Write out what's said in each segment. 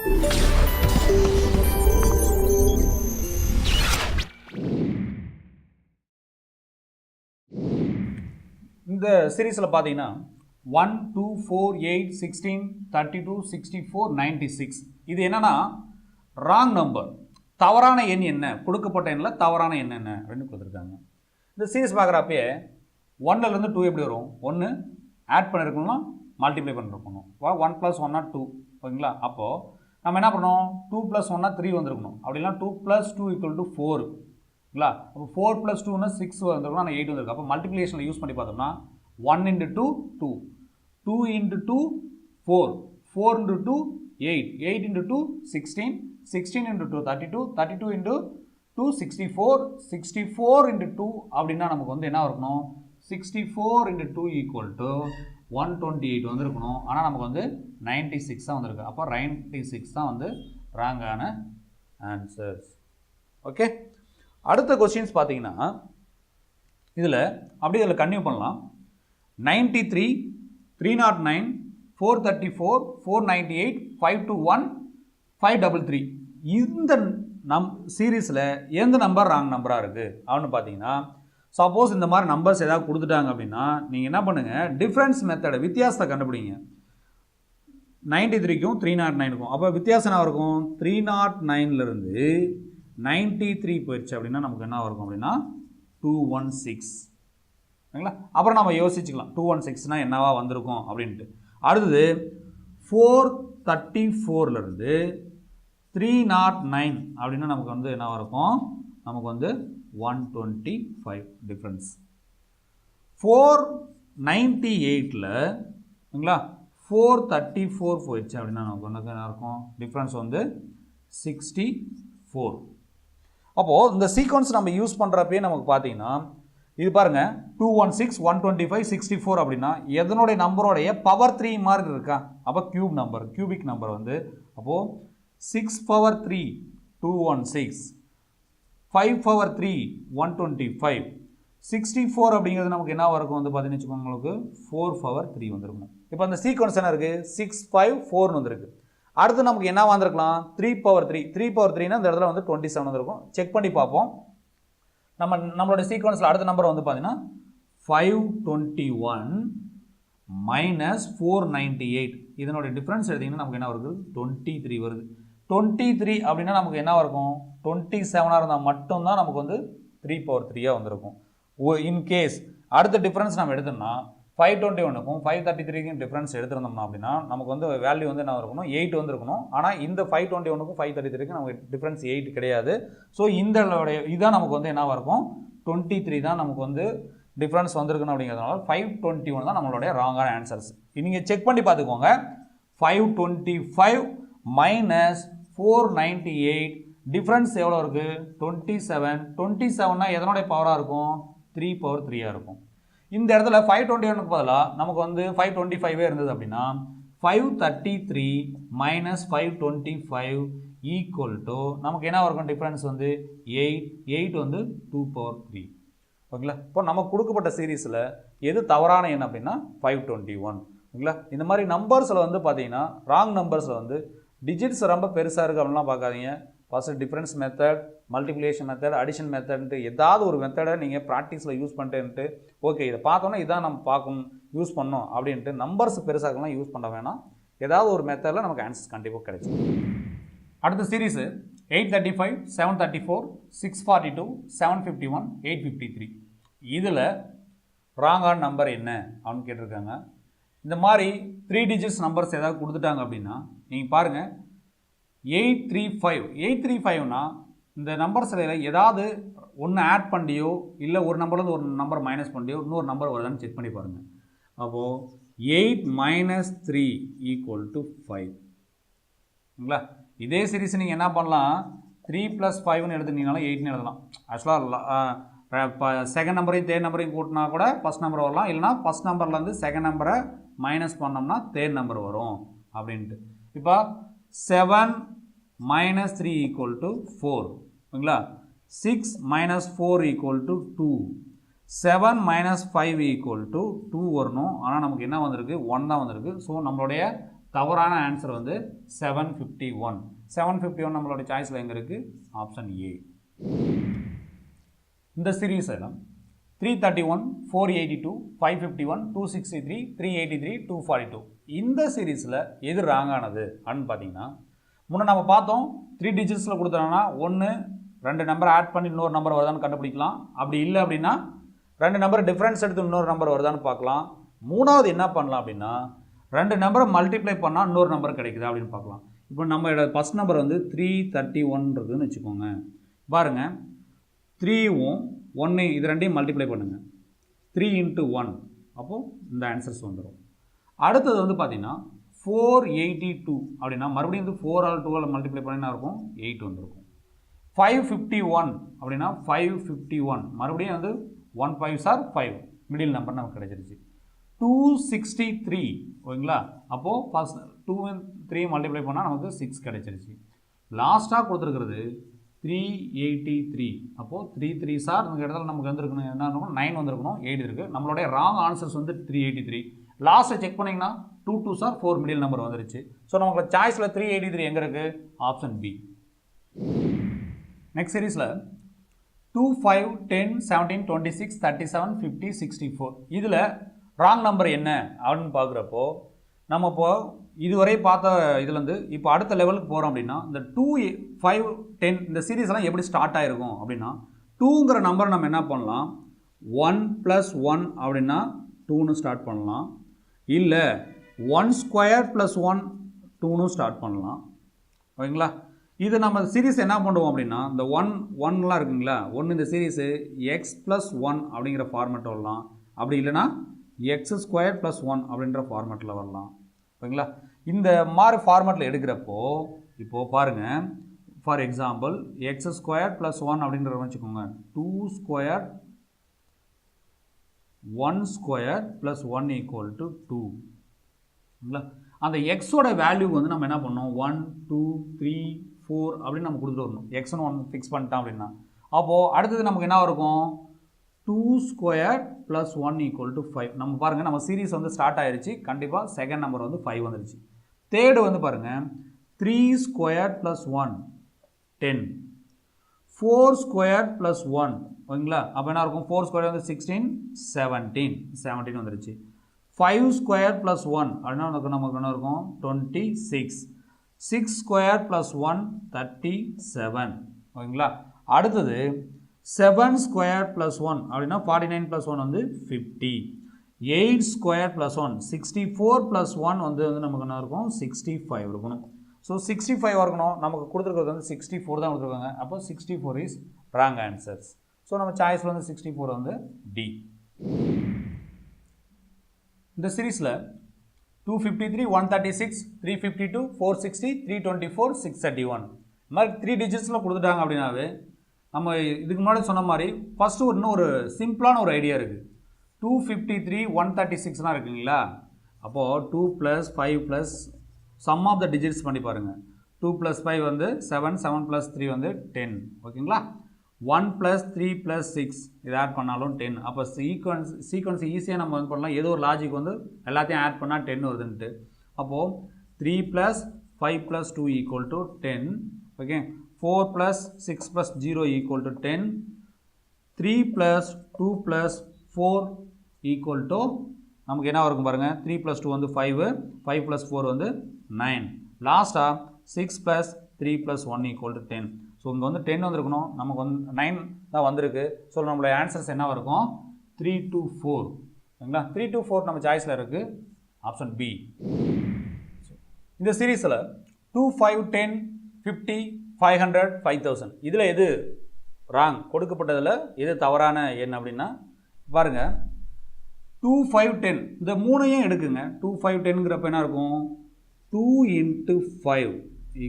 இந்த சீரீஸில் பார்த்தீங்கன்னா 1, 2, 4, 8, 16, 32, 64, 96 இது என்னன்னா ராங் நம்பர், தவறான எண் என்ன, கொடுக்கப்பட்ட எண்ணில் தவறான எண் என்ன அப்படின்னு கொடுத்துருக்காங்க. இந்த சீரீஸ் பார்க்குறப்பே 1லேருந்து 2 எப்படி வரும்? 1 ஆட் பண்ணியிருக்கணும்னா மல்டிப்ளை பண்ணிருக்கணும். 1 + 1 2 ஓகேங்களா? அப்போது நம்ம என்ன பண்ணோம்? 2 + 1 3 வந்திருக்கணும். அப்படின்னா 2 + 2 = 4 இல்லா? அப்போ 4 + 2 6 வந்திருக்கும், ஆனால் 8 வந்திருக்கு. அப்போ மல்டிப்ளிகேஷனில் யூஸ் பண்ணி பார்த்தோம்னா 1 × 2 2, 2 × 2 4, 4 × 2 8, 8 × 2 16, 16 × 2 32, 32 × 2 64, 64 × 2 அப்படின்னா நமக்கு வந்து என்ன இருக்கணும்? 64 × 2 = 128 வந்திருக்கணும். ஆனால் நமக்கு வந்து 96 தான் வந்திருக்கு. அப்போ 96 தான் வந்து ராங்கான ஆன்சர்ஸ். ஓகே, அடுத்த கொஸ்டின்ஸ் பார்த்தீங்கன்னா இதில் அப்படியே இதில் கன்டினியூ பண்ணலாம். 93, 309, 434, 498, 521, 533 இந்த சீரீஸில் எந்த நம்பர் ராங் நம்பராக இருக்குது அப்படின்னு பார்த்தீங்கன்னா, சப்போஸ் இந்த மாதிரி நம்பர்ஸ் ஏதாவது கொடுத்துட்டாங்க அப்படின்னா நீங்கள் என்ன பண்ணுங்கள்? டிஃப்ரென்ஸ் மெத்தடை, வித்தியாசத்தை கண்டுபிடிங்க. 93க்கும் 309க்கும் அப்போ வித்தியாசம் என்ன இருக்கும்? 309லேருந்து 93 போயிடுச்சு அப்படின்னா நமக்கு என்ன இருக்கும் அப்படின்னா 216 சரிங்களா? அப்புறம் நம்ம யோசிச்சுக்கலாம் 216னா என்னவா வந்திருக்கும் அப்படின்ட்டு. அடுத்தது 434லேருந்து 309 அப்படின்னா நமக்கு வந்து என்ன இருக்கும்? நமக்கு வந்து 125 டிஃப்ரென்ஸ். 498ல் சரிங்களா 434 போயிடுச்சு அப்படின்னா நமக்கு வந்து என்ன இருக்கும்? டிஃப்ரென்ஸ் வந்து 64. அப்போது இந்த சீக்வன்ஸ் நம்ம யூஸ் பண்ணுறப்பே நமக்கு பார்த்தீங்கன்னா இது பாருங்கள் 216, 125, 64 அப்படின்னா எதனுடைய நம்பரோடைய பவர் 3 மாதிரி இருக்கா? அப்போ கியூப் நம்பர், கியூபிக் நம்பர் வந்து அப்போது 6/3 216, 5/3 125, 64 அப்படிங்கிறது நமக்கு என்ன இருக்கும் வந்து பார்த்தீங்கன்னு வச்சுக்கோங்க, உங்களுக்கு 4/3 வந்துருக்கணும். இப்போ அந்த சீக்வன்ஸ் என்ன இருக்குது? 654 வந்துருக்கு. அடுத்து நமக்கு என்ன வந்திருக்கலாம்? 3/3, 3/3னா இந்த இடத்துல வந்து 27 வந்திருக்கும். செக் பண்ணி பார்ப்போம். நம்மளோட சீக்வன்ஸில் அடுத்த நம்பர் வந்து பார்த்தீங்கன்னா 521 - 498 இதனுடைய டிஃப்ரென்ஸ் எடுத்திங்கன்னா நமக்கு என்ன வருது? 23 வருது. 23 அப்படின்னா நமக்கு என்ன இருக்கும்? 27 இருந்தால் மட்டும்தான் நமக்கு வந்து 3/3 வந்திருக்கும். இன்கேஸ் அடுத்த டிஃப்ரென்ஸ் நம்ம எடுத்தோம்னா 521க்கும் 533க்கும் டிஃப்ரென்ஸ் எடுத்திருந்தோம்னா அப்படின்னா நமக்கு வந்து வேல்யூ வந்து என்ன இருக்கணும்? 8 வந்துருக்கணும். ஆனால் இந்த 521க்கும் 533க்கும் நமக்கு டிஃப்ரென்ஸ் 8 கிடையாது. ஸோ இந்த இதான் நமக்கு வந்து என்ன இருக்கும்? 23 தான் நமக்கு வந்து டிஃப்ரென்ஸ் வந்திருக்கணும். அப்படிங்கிறதுனால 521 தான் நம்மளுடைய ராங்கான ஆன்சர்ஸ். நீங்கள் செக் பண்ணி பார்த்துக்கோங்க. 525 - 498 டிஃப்ரென்ஸ் எவ்வளோ இருக்குது? 27. 27னா எதனுடைய பவராக இருக்கும்? 3/3 இருக்கும். இந்த இடத்துல 521க்கு பதிலாக நமக்கு வந்து 525 இருந்தது அப்படின்னா 533 - 525 = நமக்கு என்ன இருக்கும்? டிஃப்ரென்ஸ் வந்து 8. 8 வந்து 2/3 ஓகேங்களா? இப்போ நமக்கு கொடுக்கப்பட்ட சீரீஸில் எது தவறான எண் அப்படின்னா 521 ஓகேங்களா? இந்த மாதிரி நம்பர்ஸில் வந்து பார்த்தீங்கன்னா ராங் நம்பர்ஸில் வந்து டிஜிட்ஸ் ரொம்ப பெருசாக இருக்குது அப்படின்லாம் பார்க்காதீங்க. First difference method, multiplication method, addition மெத்தட்ன்ட்டு ஏதாவது ஒரு மெத்தடை நீங்கள் ப்ராக்டிஸில் யூஸ் பண்ணிட்டுன்ட்டு ஓகே இதை பார்த்தோன்னா இதான் நம்ம பார்க்கணும் யூஸ் பண்ணோம் அப்படின்ட்டு நம்பர்ஸ் பெருசாகலாம் யூஸ் பண்ண வேணாம். ஏதாவது ஒரு மெத்தடில் நமக்கு ஆன்சர்ஸ் கண்டிப்பாக கிடைக்கும். அடுத்த சீரீஸு 835, 734, 642, 751, 853 இதில் ராங்கான நம்பர் என்ன அப்படின்னு கேட்டிருக்காங்க. இந்த மாதிரி 3 டிஜிட்ஸ் நம்பர்ஸ் ஏதாவது கொடுத்துட்டாங்க அப்படின்னா நீங்கள் பாருங்கள் 835. 835னா இந்த நம்பர்ஸில் ஏதாவது ஒன்று ஆட் பண்ணியோ இல்லை ஒரு நம்பர்லேருந்து ஒரு நம்பர் மைனஸ் பண்ணியோ இன்னொரு நம்பர் வருதான்னு செக் பண்ணி பாருங்கள். அப்போது 8 - 3 = 5 ஓகேங்களா? இதே சீரீஸ் நீங்கள் என்ன பண்ணலாம்? 3 + 5ன்னு எடுத்துட்டீங்கனாலும் 8ன்னு எழுதலாம். ஆக்சுவலாக இப்போ செகண்ட் நம்பரையும் தேர்ட் நம்பரையும் கூட்டினா கூட ஃபஸ்ட் நம்பர் வரலாம். இல்லைனா ஃபஸ்ட் நம்பர்லேருந்து செகண்ட் நம்பரை மைனஸ் பண்ணோம்னா தேர்ட் நம்பர் வரும் அப்படின்ட்டு. இப்போ 7 - 3 = 4 ஓகேங்களா? 6 - 4 = 2, 7 - 5 = 2 வரணும். ஆனால் நமக்கு என்ன வந்திருக்கு? 1 தான் வந்திருக்கு. ஸோ நம்மளுடைய தவறான ஆன்சர் வந்து 751. 751 நம்மளோட சாய்ஸில் எங்கே இருக்குது? Option A. இந்த சீரீஸ் எல்லாம் 331, 482, 551, 263, 383, 242 இந்த சீரீஸில் எது ராங்கானது அப்படின்னு பார்த்தீங்கன்னா, முன்னே நம்ம பார்த்தோம் 3 டிஜிட்ஸில் கொடுத்தோன்னா 1 2 நம்பர் ஆட் பண்ணி இன்னொரு நம்பர் வருதான்னு கண்டுபிடிக்கலாம். அப்படி இல்லை அப்படின்னா 2 நம்பர் டிஃப்ரென்ஸ் எடுத்து இன்னொரு நம்பர் வருதான்னு பார்க்கலாம். மூணாவது என்ன பண்ணலாம் அப்படின்னா 2 நம்பரை மல்டிப்ளை பண்ணால் இன்னொரு நம்பர் கிடைக்குதா அப்படின்னு பார்க்கலாம். இப்போ நம்ம ஃபஸ்ட் நம்பர் வந்து 331 இருக்குதுன்னு வச்சுக்கோங்க. பாருங்கள், 3வும் 1 இது ரெண்டையும் மல்டிப்ளை பண்ணுங்கள். 3 × 1 அப்போது இந்த ஆன்சர்ஸ் வந்துடும். அடுத்தது வந்து பார்த்தீங்கன்னா 482 அப்படின்னா மறுபடியும் வந்து 4 ஆல் 2 மல்டிப்ளை பண்ணினா இருக்கும் 8 வந்துருக்கும். 551 அப்படின்னா 551 மறுபடியும் வந்து 1 5s are 5 மிடில் நம்பர் நமக்கு கிடைச்சிருச்சு. 263 ஓகேங்களா, அப்போது ஃபஸ்ட் 2 3 மல்டிப்ளை பண்ணால் நமக்கு 6 கிடைச்சிருச்சு. லாஸ்ட்டாக கொடுத்துருக்கிறது 383 அப்போது 3 3s are இந்த இடத்துல நமக்கு வந்துருக்கணும் என்ன இருக்கணும் 9 வந்துருக்கணும் 8 இருக்குது. நம்மளுடைய ராங் ஆன்சர்ஸ் வந்து 383. லாஸ்ட்டை செக் பண்ணிங்கன்னா 2 2s are 4 மிடில் நம்பர் வந்துருச்சு. ஸோ நமக்கு சாய்ஸில் 383 எங்கே இருக்குது? Option B. நெக்ஸ்ட் சீரீஸில் 2 5 10 17 26 37 50 64 இதில் ராங் நம்பர் என்ன அப்படின்னு பார்க்குறப்போ நம்ம இப்போது இதுவரை பார்த்த இதுலேருந்து இப்போ அடுத்த லெவலுக்கு போகிறோம் அப்படின்னா இந்த 2 5 10 இந்த சீரீஸ்லாம் எப்படி ஸ்டார்ட் ஆகிருக்கும் அப்படின்னா 2ங்கிற நம்பர் நம்ம என்ன பண்ணலாம் 1 + 1 அப்படின்னா 2ன்னு ஸ்டார்ட் பண்ணலாம். இல்லை 1 ஸ்கொயர் + 1 2ன்னு ஸ்டார்ட் பண்ணலாம். ஓகேங்களா, இது நம்ம சீரீஸ் என்ன பண்ணுவோம் அப்படின்னா இந்த 1 இருக்குங்களா 1 இந்த சீரீஸு x + 1 அப்படிங்கிற ஃபார்மேட் வரலாம். அப்படி இல்லைனா x² + 1 அப்படின்ற ஃபார்மேட்டில் வரலாம். ஓகேங்களா, இந்த மாதிரி ஃபார்மேட்டில் எடுக்கிறப்போ இப்போது பாருங்கள், ஃபார் எக்ஸாம்பிள் x² + 1 அப்படின்றத வச்சுக்கோங்க 2 ஸ்கொயர் 1 ஸ்கொயர் + 1 = 2. ஓகேங்களா, அந்த எக்ஸோட வேல்யூ வந்து நம்ம என்ன பண்ணோம் 1 2 3 4 அப்படின்னு நம்ம கொடுத்துட்டு வரணும். எக்ஸ்னு 1 ஃபிக்ஸ் பண்ணிட்டோம் அப்படின்னா அப்போது அடுத்தது நமக்கு என்ன இருக்கும் 2 ஸ்கொயர் + 1 = 5. நம்ம பாருங்கள், நம்ம சீரீஸ் வந்து ஸ்டார்ட் ஆயிடுச்சு. கண்டிப்பாக செகண்ட் நம்பர் வந்து 5 வந்துருச்சு. தேர்டு வந்து பாருங்கள் 3 ஸ்கொயர் + 1 10 4 ஸ்கொயர் + 1 ஓகேங்களா, அப்போ என்ன இருக்கும் 4 ஸ்கொயர் வந்து 16 17 வந்துருச்சு. 5 ஸ்கொயர் + 1 அப்படின்னா நமக்கு என்ன இருக்கும் 26 6 ஸ்கொயர் + 1 37 ஓகேங்களா. அடுத்தது 7 ஸ்கொயர் + 1 அப்படின்னா 49 + 1 வந்து 50. 8 ஸ்கொயர் + 1 64 + 1 வந்து நமக்கு என்ன இருக்கும் 65 இருக்கணும். ஸோ 65 இருக்கணும். நமக்கு கொடுத்துருக்கிறது வந்து 64 தான் கொடுத்துருக்காங்க. அப்போ 64 இஸ் ராங் ஆன்சர்ஸ். ஸோ நம்ம சாய்ஸில் வந்து 64 வந்து டி. இந்த சீரீஸில் 253 136 352 460 324 631 இந்த மாதிரி 3 டிஜிட்ஸில் கொடுத்துட்டாங்க அப்படின்னாவே நம்ம இதுக்கு முன்னாடி சொன்ன மாதிரி ஃபஸ்ட்டு இன்னும் ஒரு சிம்பிளான ஒரு ஐடியா இருக்குது. 253 136லாம் இருக்குங்களா, அப்போது 2 + 5 + சம் ஆஃப் த டிஜிட்ஸ் பண்ணி பாருங்கள். 2 + 5 வந்து 7 7 + 3 வந்து 10 ஓகேங்களா. 1 + 3 + 6 இது ஆட் பண்ணாலும் 10. அப்போ சீக்வன்ஸ் ஈஸியாக நம்ம வந்து பண்ணலாம். ஏதோ ஒரு லாஜிக் வந்து எல்லாத்தையும் ஆட் பண்ணால் 10 வருதுன்ட்டு. அப்போது 3 + 5 + 2 = 10 ஓகே. 4 + 6 + 0 = 10. 3 + 2 + 4 = நமக்கு என்ன இருக்கும் பாருங்கள் 3 + 2 வந்து 5 5 + 4 வந்து 9. லாஸ்ட்டாக 6 + 3 + 1 = 10. ஸோ இங்கே வந்து 10 வந்துருக்கணும், நமக்கு வந்து 9 தான் வந்திருக்கு. ஸோ நம்மளுடைய ஆன்சர்ஸ் என்ன இருக்கும் 3 to 4 ஓகேங்களா. 3 to 4 நம்ம சாய்ஸில் இருக்குது ஆப்ஷன் பி. இந்த சீரீஸில் 2 5 10 50 500 5000 இதில் எது ராங் கொடுக்கப்பட்டதில் எது தவறான எண் அப்படின்னா பாருங்கள் 2 5 10 இந்த மூணையும் எடுக்குங்க. 2 5 10ங்கிறப்ப என்ன இருக்கும் 2 × 5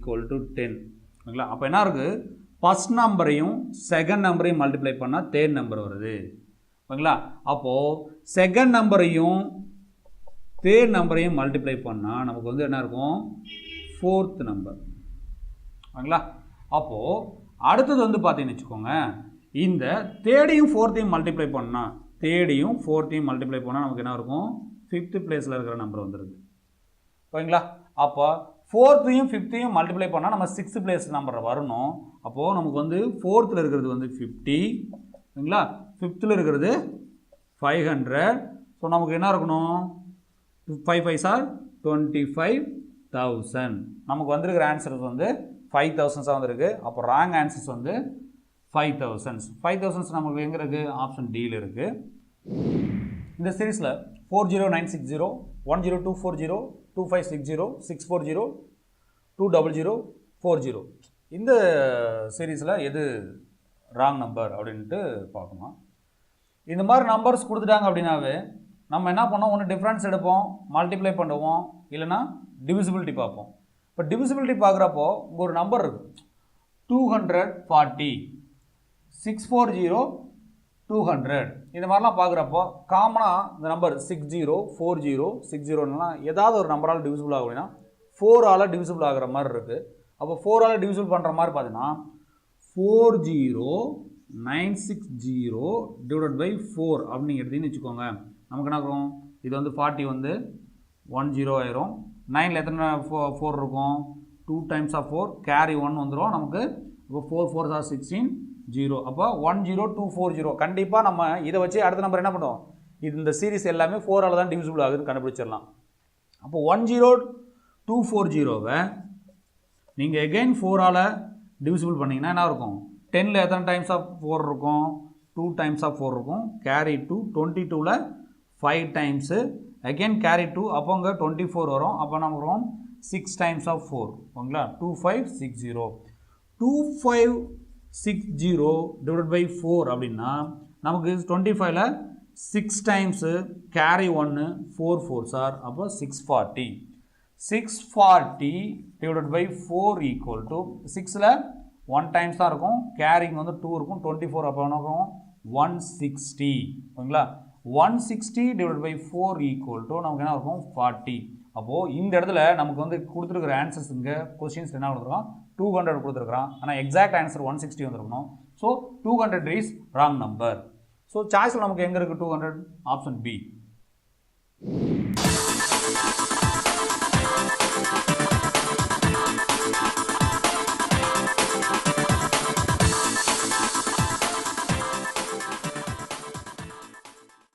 = 10 ஓகேங்களா. அப்போ என்ன இருக்குது ஃபஸ்ட் நம்பரையும் செகண்ட் நம்பரையும் மல்டிப்ளை பண்ணால் தேர்ட் நம்பர் வருது ஓகேங்களா. அப்போது செகண்ட் நம்பரையும் தேர்ட் நம்பரையும் மல்டிப்ளை பண்ணால் நமக்கு வந்து என்ன இருக்கும் ஃபோர்த் நம்பர் ஓகேங்களா. அப்போது அடுத்தது வந்து பார்த்தீங்கன்னு வச்சுக்கோங்க, இந்த தேர்டையும் ஃபோர்த்தையும் மல்டிப்ளை பண்ணால் நமக்கு என்ன இருக்கும் 5th பிளேஸில் இருக்கிற நம்பர் வந்துடுது ஓகேங்களா. அப்போ 4th-யும் 5th-யும் மல்டிப்ளை பண்ணால் நம்ம 6th பிளேஸ் நம்பர் வரணும். அப்போது நமக்கு வந்து 4th-ல் இருக்கிறது வந்து 50 சரிங்களா, 5th-ல் இருக்கிறது 500. ஸோ நமக்கு என்ன இருக்கணும், 5 5s are 25,000. நமக்கு வந்திருக்கிற ஆன்சர்ஸ் வந்து 5,000 வந்திருக்கு. அப்போ ராங் ஆன்சர்ஸ் வந்து 5,000. 5,000 நமக்கு எங்கே இருக்குது, ஆப்ஷன் டியில் இருக்குது. இந்த சீரீஸில் 40960, 10240, 2560, 640, 20040 இந்த சீரீஸில் எது ராங் நம்பர் அப்படின்ட்டு பார்க்கணும். இந்த மாதிரி நம்பர்ஸ் கொடுத்துட்டாங்க அப்படின்னாவே நம்ம என்ன பண்ணோம், ஒன்று டிஃப்ரென்ஸ் எடுப்போம், மல்டிப்ளை பண்ணுவோம், இல்லைனா டிவிசிபிலிட்டி பார்ப்போம். இப்போ டிவிசிபிலிட்டி பார்க்குறப்போ ஒரு நம்பர் இருக்குது 240, 640, 200 இந்த மாதிரிலாம் பார்க்குறப்போ காமனாக இந்த நம்பர் 60, 40, 60லாம் ஏதாவது ஒரு நம்பரால் டிவிசிபிள் ஆகும் அப்படின்னா 4ஆல் டிவிசிபிள் ஆகிற மாதிரி இருக்குது. அப்போ 4ஆல் டிவிசிபிள் பண்ணுற மாதிரி பார்த்தீங்கன்னா 40960 டிவைடட் பை 4 அப்படின்னு எடுத்தீங்கன்னு வச்சுக்கோங்க. நமக்கு என்ன ஆகும், இது வந்து 40 வந்து 10 ஆயிரும். 9ல் எத்தனை 4 இருக்கும், 2 times of 4 கேரி 1 வந்துடும் நமக்கு. இப்போ 4 4s are 16, 0. அப்போ 10240. கண்டிப்பாக நம்ம இதை வச்சு அடுத்த நம்பர் என்ன பண்ணுவோம், இது இந்த சீரீஸ் எல்லாமே 4ஆல் தான் டிவிசிபிள் ஆகுதுன்னு கண்டுபிடிச்சிடலாம். அப்போ 10240வை நீங்கள் எகெயின் 4ஆல் டிவிசிபிள் பண்ணிங்கன்னா என்ன இருக்கும், 10ல் எத்தனை டைம்ஸ் ஆஃப் 4 இருக்கும், 2 times of 4 இருக்கும், கேரி 2, 22ல் 5 டைம்ஸு, அகெயின் கேரி 2, அப்போ அங்கே 24 வரும். அப்போ நம்ம வரும் 6 times of 4 ஓகேங்களா, 2560. 2560 டிவைட் பை 4 அப்படின்னா நமக்கு 25ல் 6 டைம்ஸு, கேரி 1, 4 4s are, அப்போ 640. 640 டிவைட் பை 4 ஈக்குவல் டு 6ல் 1 டைம்ஸ் தான் இருக்கும், கேரிங் வந்து 2 இருக்கும், 24 அப்போ என்ன இருக்கும் 160 ஓகேங்களா. 160 டிவைட் பை 4 ஈக்குவல் டு நமக்கு என்ன இருக்கும் 40. அப்போது இந்த இடத்துல நமக்கு வந்து கொடுத்துருக்கிற ஆன்சர்ஸ் இங்கே கொஸ்டின்ஸ் என்ன கொடுத்துருக்கோம், 200 கொடுத்துருக்குறான். ஆனால் எக்ஸாக்ட் ஆன்சர் 160 வந்துருக்கணும். So 200 is wrong number. So சாய்ஸில் நமக்கு எங்கே இருக்குது 200, ஆப்ஷன் பி.